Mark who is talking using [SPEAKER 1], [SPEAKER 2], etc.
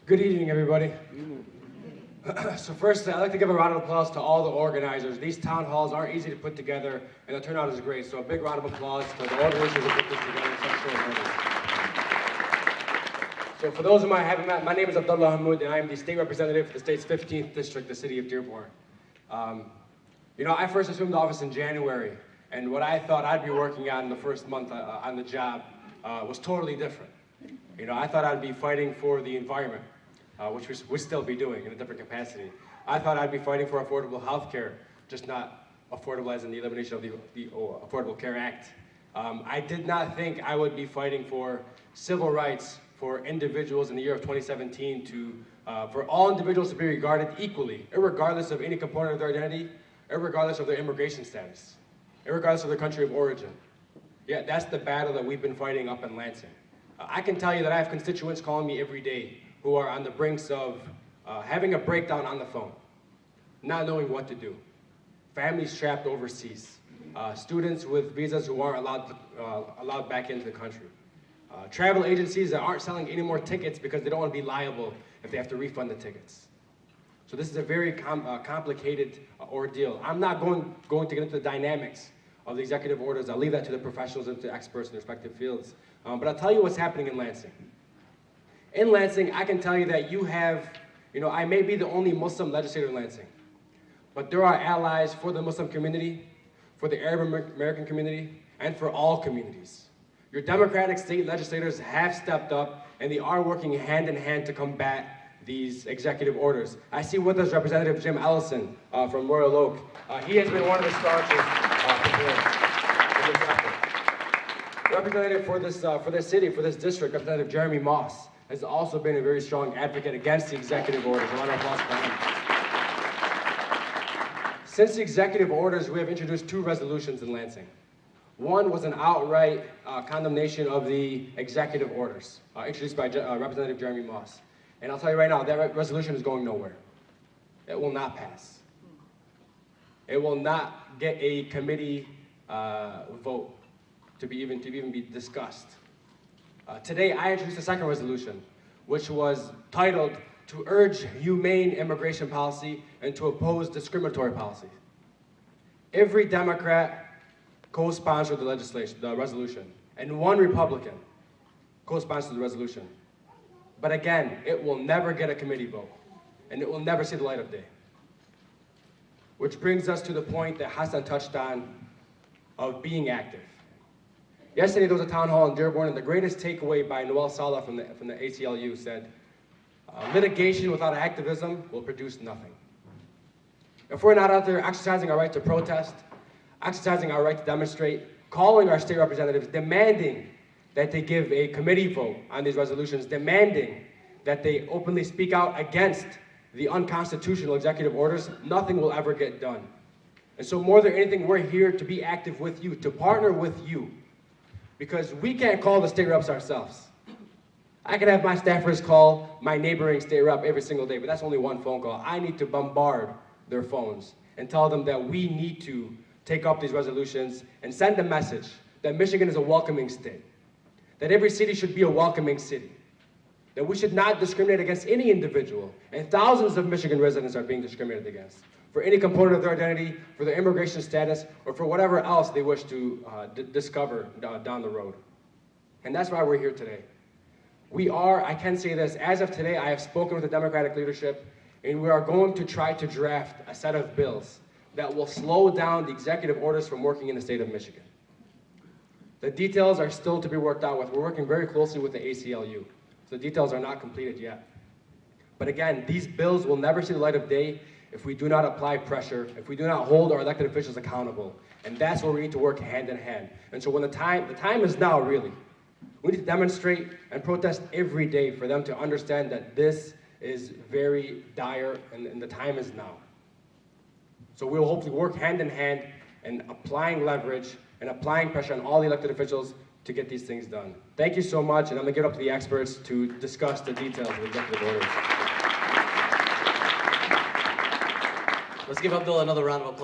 [SPEAKER 1] Good evening, everybody. So first, I'd like to give a round of applause to all the organizers. These town halls aren't easy to put together, and the turnout is great. So a big round of applause to the organizers who put this together in such short notice. So for those whom I haven't met, my name is Abdullah Hammoud, and I am the state representative for the state's 15th district, the city of Dearborn. I first assumed office in January, and what I thought I'd be working on the first month on the job was totally different. I thought I'd be fighting for the environment, which we'll still be doing in a different capacity. I thought I'd be fighting for affordable health care, just not affordable as in the elimination of the Affordable Care Act. I did not think I would be fighting for civil rights for individuals in the year of 2017 for all individuals to be regarded equally, irregardless of any component of their identity, irregardless of their immigration status, irregardless of their country of origin. Yeah, that's the battle that we've been fighting up in Lansing. I can tell you that I have constituents calling me every day who are on the brinks of having a breakdown on the phone, not knowing what to do. Families trapped overseas, students with visas who aren't allowed back into the country. Travel agencies that aren't selling any more tickets because they don't want to be liable if they have to refund the tickets. So this is a very complicated ordeal. I'm not going to get into the dynamics of the executive orders. I'll leave that to the professionals and to experts in their respective fields. But I'll tell you what's happening in Lansing. In Lansing, I can tell you that you have, I may be the only Muslim legislator in Lansing, but there are allies for the Muslim community, for the Arab American community, and for all communities. Your Democratic state legislators have stepped up, and they are working hand in hand to combat these executive orders. I see with us Representative Jim Ellison from Royal Oak. He has been one of the staunchest for this effort. Representative for this city, for this district, Representative Jeremy Moss, has also been a very strong advocate against the executive orders. A lot of applause for him. Since the executive orders, we have introduced 2 resolutions in Lansing. One was an outright condemnation of the executive orders, introduced by Representative Jeremy Moss. And I'll tell you right now, that resolution is going nowhere. It will not pass. It will not get a committee vote to even be discussed. Today, I introduced a second resolution, which was titled, "To urge humane immigration policy and to oppose discriminatory policy." Every Democrat co-sponsored the resolution, and 1 Republican co-sponsored the resolution. But again, it will never get a committee vote, and it will never see the light of day. Which brings us to the point that Hassan touched on of being active. Yesterday there was a town hall in Dearborn, and the greatest takeaway by Noel Salah from the ACLU said, litigation without activism will produce nothing. If we're not out there exercising our right to protest, exercising our right to demonstrate, calling our state representatives, demanding that they give a committee vote on these resolutions, demanding that they openly speak out against the unconstitutional executive orders, nothing will ever get done. And so more than anything, we're here to be active with you, to partner with you, because we can't call the state reps ourselves. I can have my staffers call my neighboring state rep every single day, but that's only 1 phone call. I need to bombard their phones and tell them that we need to take up these resolutions and send a message that Michigan is a welcoming state, that every city should be a welcoming city, that we should not discriminate against any individual, and thousands of Michigan residents are being discriminated against for any component of their identity, for their immigration status, or for whatever else they wish to discover down the road. And that's why we're here today. I can say this, as of today, I have spoken with the Democratic leadership, and we are going to try to draft a set of bills that will slow down the executive orders from working in the state of Michigan. The details are still to be worked out with. We're working very closely with the ACLU, so the details are not completed yet. But again, these bills will never see the light of day if we do not apply pressure, if we do not hold our elected officials accountable. And that's where we need to work hand in hand. And so when the time is now, really. We need to demonstrate and protest every day for them to understand that this is very dire and the time is now. So we'll hopefully work hand in hand in applying leverage and applying pressure on all the elected officials to get these things done. Thank you so much, and I'm gonna get up to the experts to discuss the details of the executive orders.
[SPEAKER 2] Let's give Abdullah another round of applause.